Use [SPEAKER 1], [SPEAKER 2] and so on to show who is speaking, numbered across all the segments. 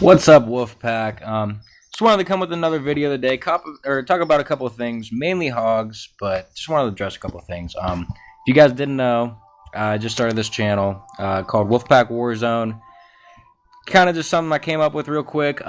[SPEAKER 1] What's up, Wolfpack? Just wanted to come with another video today, talk about a couple of things, mainly hogs, but just wanted to address a couple of things. If you guys didn't know, I just started this channel called Wolfpack Warzone. Kind of just something I came up with real quick.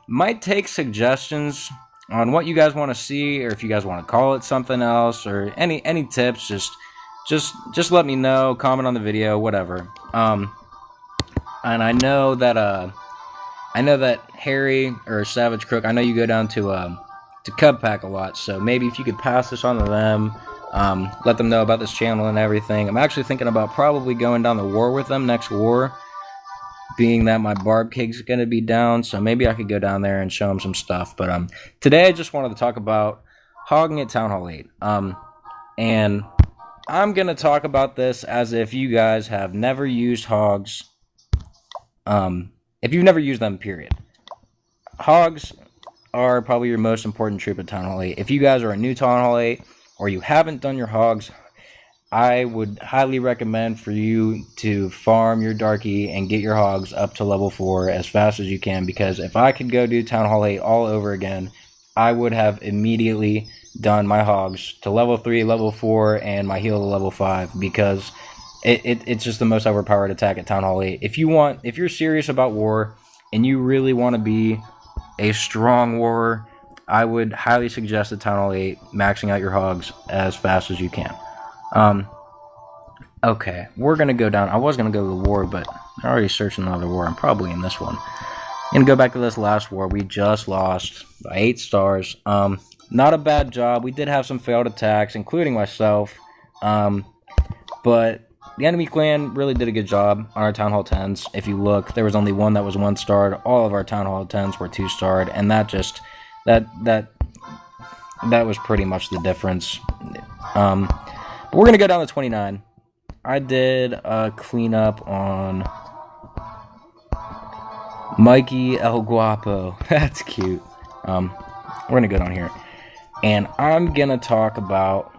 [SPEAKER 1] Might take suggestions on what you guys want to see, or if you guys want to call it something else, or any tips. Just let me know. Comment on the video, whatever. And I know that Harry or Savage Crook, I know you go down to Cub Pack a lot, so maybe if you could pass this on to them, let them know about this channel and everything. I'm actually thinking about probably going down the war with them next war, being that my barb keg's gonna be down, so maybe I could go down there and show them some stuff. But today I just wanted to talk about hogging at Town Hall 8. And I'm gonna talk about this as if you guys have never used hogs. If you've never used them, period. Hogs are probably your most important troop at Town Hall 8. If you guys are a new Town Hall 8, or you haven't done your hogs, I would highly recommend for you to farm your darky and get your hogs up to level 4 as fast as you can, because if I could go do Town Hall 8 all over again, I would have immediately done my hogs to level 3, level 4, and my heal to level 5, because it's just the most overpowered attack at Town Hall 8. If you're serious about war and you really want to be a strong warrior, I would highly suggest at Town Hall 8 maxing out your hogs as fast as you can. Okay, we're gonna go down. I was gonna go to the war, but I already searched another war. I'm probably in this one. I'm gonna go back to this last war. We just lost by 8 stars. Not a bad job. We did have some failed attacks, including myself. But the enemy clan really did a good job on our Town Hall 10s. If you look, there was only one that was 1-starred. All of our Town Hall 10s were 2-starred, and that was pretty much the difference. But we're gonna go down to 29. I did a cleanup on Mikey El Guapo. That's cute. We're gonna go down here, and I'm gonna talk about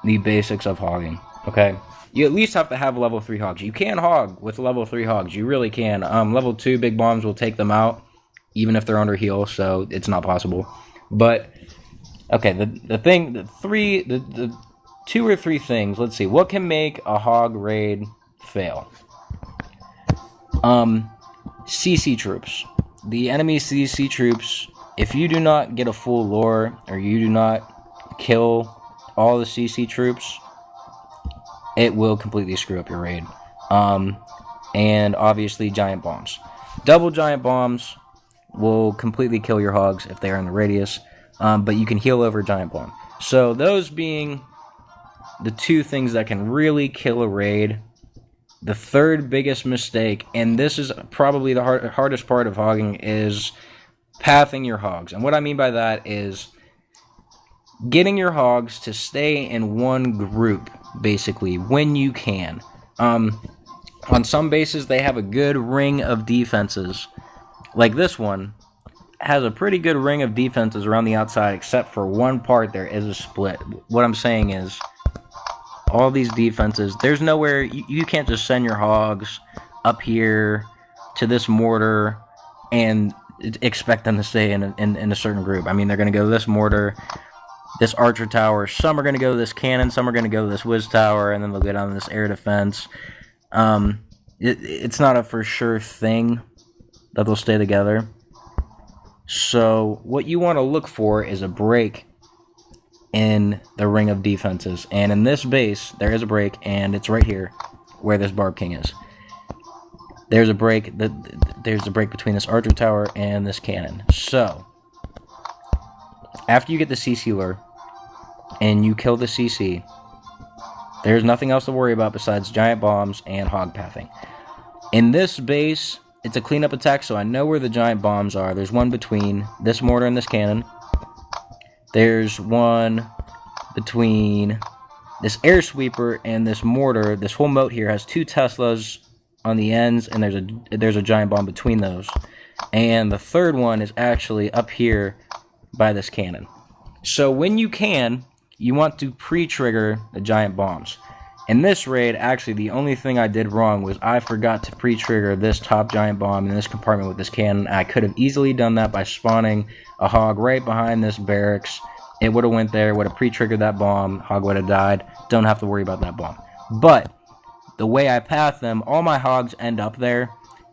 [SPEAKER 1] the basics of hogging. Okay. You at least have to have level 3 hogs. You can hog with level 3 hogs. You really can. Level 2 big bombs will take them out, even if they're under heal, so it's not possible. But, okay, the 2 or 3 things, let's see. What can make a hog raid fail? CC troops. The enemy CC troops, if you do not get a full lure, or you do not kill all the CC troops, it will completely screw up your raid. And obviously giant bombs. Double giant bombs will completely kill your hogs if they are in the radius, but you can heal over giant bomb. So those being the 2 things that can really kill a raid. The third biggest mistake, and this is probably the hardest part of hogging, is pathing your hogs. And what I mean by that is getting your hogs to stay in one group, basically, when you can. On some bases, they have a good ring of defenses. Like this one has a pretty good ring of defenses around the outside, except for one part there is a split. What I'm saying is, all these defenses, there's nowhere, you can't just send your hogs up here to this mortar and expect them to stay in a certain group. I mean, they're going to go to this mortar, this archer tower, some are going to go to this cannon, some are going to go to this whiz tower, and then they'll go down to this air defense. It's not a for sure thing that they'll stay together. So what you want to look for is a break in the ring of defenses. And in this base, there is a break, and it's right here where this barb king is. There's a break between this archer tower and this cannon. So after you get the CC lure and you kill the CC, there's nothing else to worry about besides giant bombs and hog pathing. In this base, it's a cleanup attack, so I know where the giant bombs are. There's one between this mortar and this cannon. There's one between this air sweeper and this mortar. This whole moat here has 2 Teslas on the ends, and there's a giant bomb between those. And the third one is actually up here by this cannon. So when you can, you want to pre-trigger the giant bombs. In this raid, actually, the only thing I did wrong was I forgot to pre-trigger this top giant bomb in this compartment with this cannon. I could have easily done that by spawning a hog right behind this barracks. It would have went there, would have pre-triggered that bomb, hog would have died. Don't have to worry about that bomb. But the way I path them, all my hogs end up there,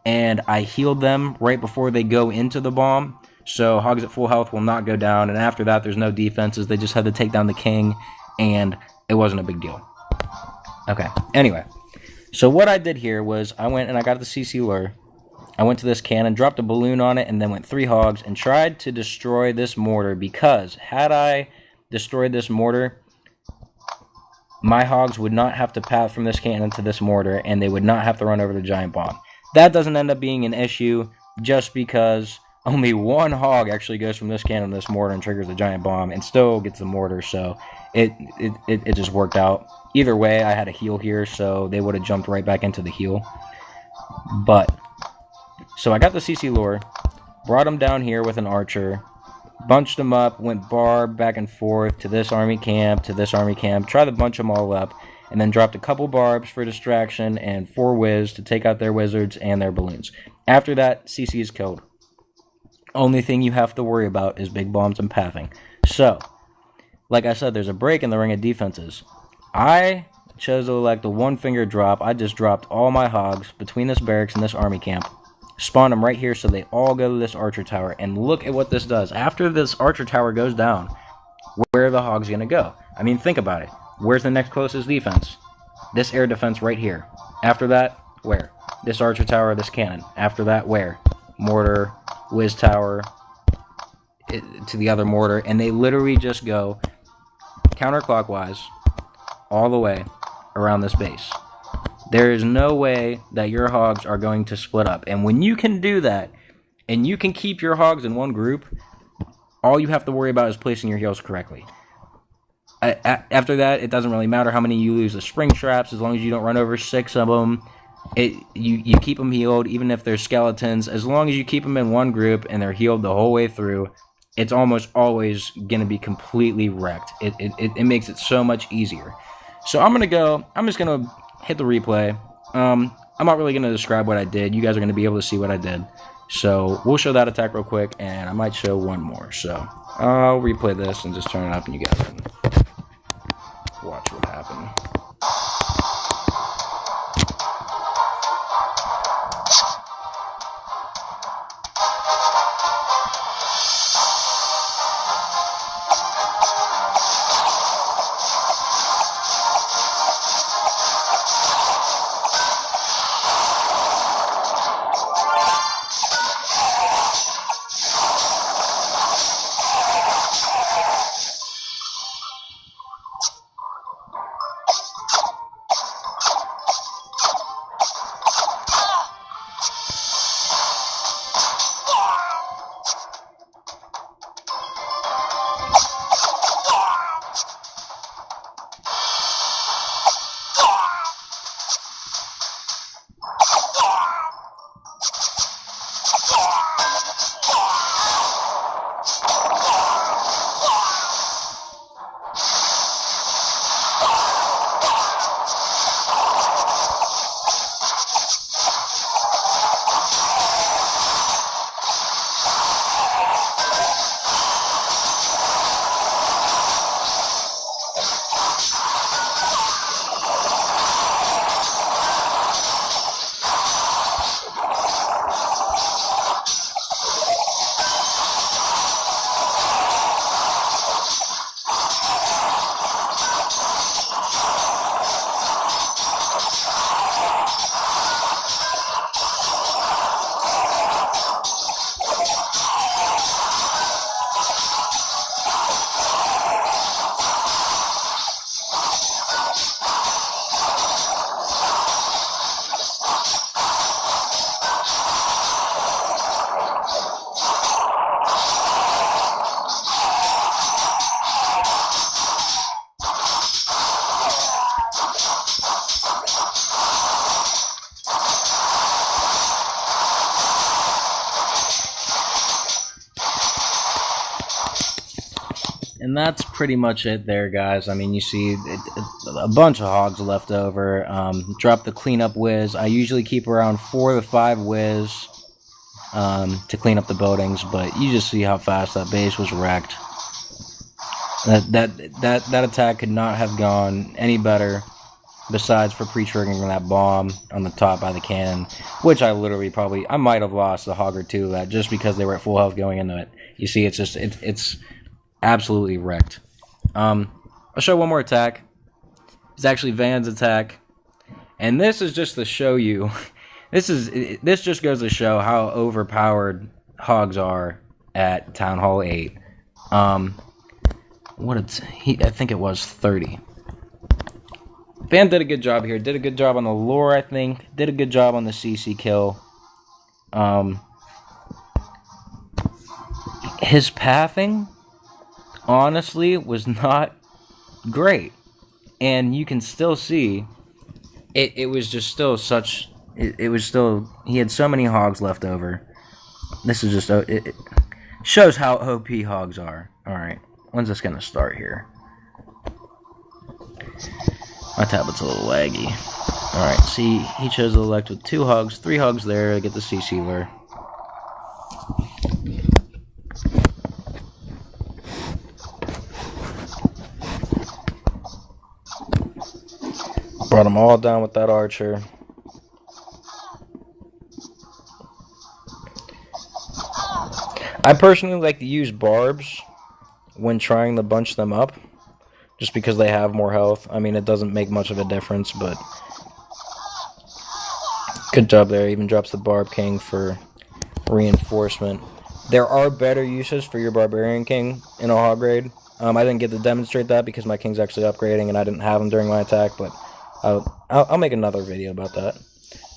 [SPEAKER 1] and I healed them right before they go into the bomb. So hogs at full health will not go down, and after that there's no defenses. They just had to take down the king, and it wasn't a big deal. Okay, anyway. So what I did here was I went and I got the CC lure. I went to this cannon, dropped a balloon on it, and then went 3 hogs and tried to destroy this mortar, because had I destroyed this mortar, my hogs would not have to path from this cannon to this mortar, and they would not have to run over the giant bomb. That doesn't end up being an issue, just because only 1 hog actually goes from this cannon to this mortar and triggers the giant bomb, and still gets the mortar, so it just worked out. Either way, I had a heal here, so they would have jumped right back into the heal. But so I got the CC lure, brought him down here with an archer, bunched them up, went barb back and forth to this army camp, tried to bunch them all up, and then dropped a couple barbs for distraction and 4 whiz to take out their wizards and their balloons. After that, CC is killed. Only thing you have to worry about is big bombs and pathing. So, like I said, there's a break in the ring of defenses. I chose to elect the 1-finger drop. I just dropped all my hogs between this barracks and this army camp. Spawned them right here so they all go to this archer tower. And look at what this does. After this archer tower goes down, where are the hogs going to go? I mean, think about it. Where's the next closest defense? This air defense right here. After that, where? This archer tower, this cannon. After that, where? Mortar, whiz tower, to the other mortar. And they literally just go counterclockwise all the way around this base. There is no way that your hogs are going to split up. And when you can do that, and you can keep your hogs in one group, all you have to worry about is placing your heals correctly. After that, it doesn't really matter how many you lose the spring traps, as long as you don't run over 6 of them. You keep them healed, even if they're skeletons. As long as you keep them in one group and they're healed the whole way through, it's almost always going to be completely wrecked. It makes it so much easier. So I'm just going to hit the replay. I'm not really going to describe what I did. You guys are going to be able to see what I did. So we'll show that attack real quick, and I might show one more. So I'll replay this and just turn it up, and you guys can watch what happened. And that's pretty much it there, guys. I mean, you see a bunch of hogs left over. Drop the cleanup whiz. I usually keep around 4 to 5 whiz to clean up the buildings, but you just see how fast that base was wrecked. That attack could not have gone any better, besides for pre-triggering that bomb on the top by the cannon, which I literally I might have lost a hog or two of that just because they were at full health going into it. You see, it's absolutely wrecked. I'll show one more attack. It's actually Van's attack, and this is just to show you. This just goes to show how overpowered hogs are at Town Hall 8. I think it was 30. Van did a good job here. Did a good job on the lore, I think. Did a good job on the CC kill. His pathing, honestly, was not great. And you can still see, it was just still such... It was still... He had so many hogs left over. This is just... It shows how OP hogs are. Alright, when's this going to start here? My tablet's a little laggy. Alright, see, he chose to elect with 2 hogs, 3 hogs there to get the CC lure. Brought them all down with that archer. I personally like to use barbs when trying to bunch them up, just because they have more health. I mean, it doesn't make much of a difference, but good job there. Even drops the Barb King for reinforcement. There are better uses for your Barbarian King in a hog raid. I didn't get to demonstrate that because my King's actually upgrading and I didn't have him during my attack, but I'll make another video about that.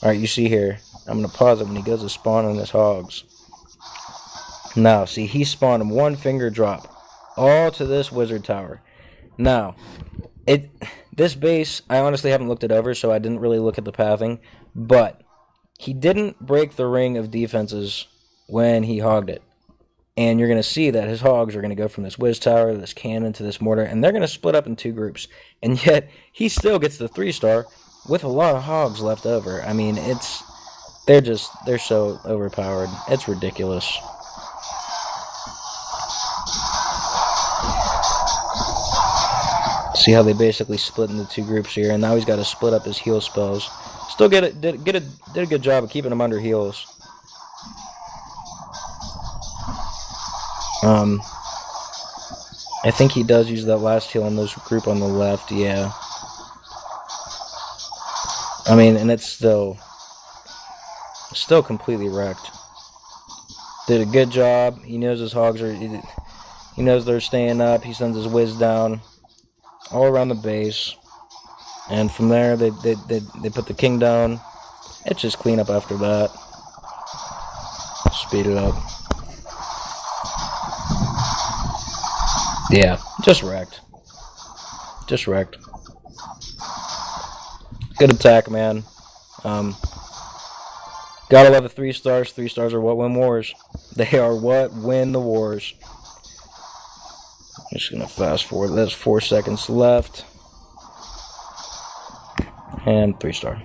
[SPEAKER 1] Alright, you see here, I'm going to pause it when he goes to spawn on his hogs. Now, see, he spawned 1 finger drop all to this wizard tower. Now, this base, I honestly haven't looked it over, so I didn't really look at the pathing, but he didn't break the ring of defenses when he hogged it. And you're going to see that his hogs are going to go from this whiz tower, this cannon, to this mortar, and they're going to split up in 2 groups. And yet, he still gets the 3-star with a lot of hogs left over. I mean, they're so overpowered. It's ridiculous. See how they basically split into 2 groups here, and now he's got to split up his heal spells. Still did a good job of keeping him under heals. I think he does use that last heal on this group on the left, yeah. I mean, and it's still completely wrecked. Did a good job. He knows his hogs are... He knows they're staying up. He sends his whiz down all around the base. And from there, they put the king down. It's just clean up after that. Speed it up. Yeah, just wrecked. Just wrecked. Good attack, man. Gotta love the 3 stars. 3 stars are what win wars. They are what win the wars. I'm just gonna fast forward. There's 4 seconds left. And 3-star.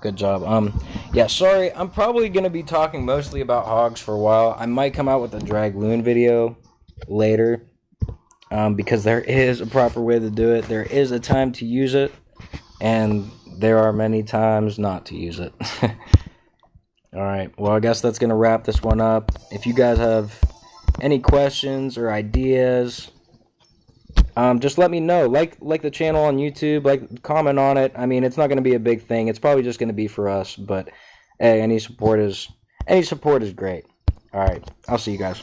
[SPEAKER 1] Good job. Yeah, sorry. I'm probably gonna be talking mostly about hogs for a while. I might come out with a Dragloon video later. Because there is a proper way to do it. There is a time to use it. And there are many times not to use it. Alright, well, I guess that's going to wrap this one up. If you guys have any questions or ideas, just let me know. Like the channel on YouTube, comment on it. I mean, it's not going to be a big thing. It's probably just going to be for us, but hey, any support is great. Alright, I'll see you guys.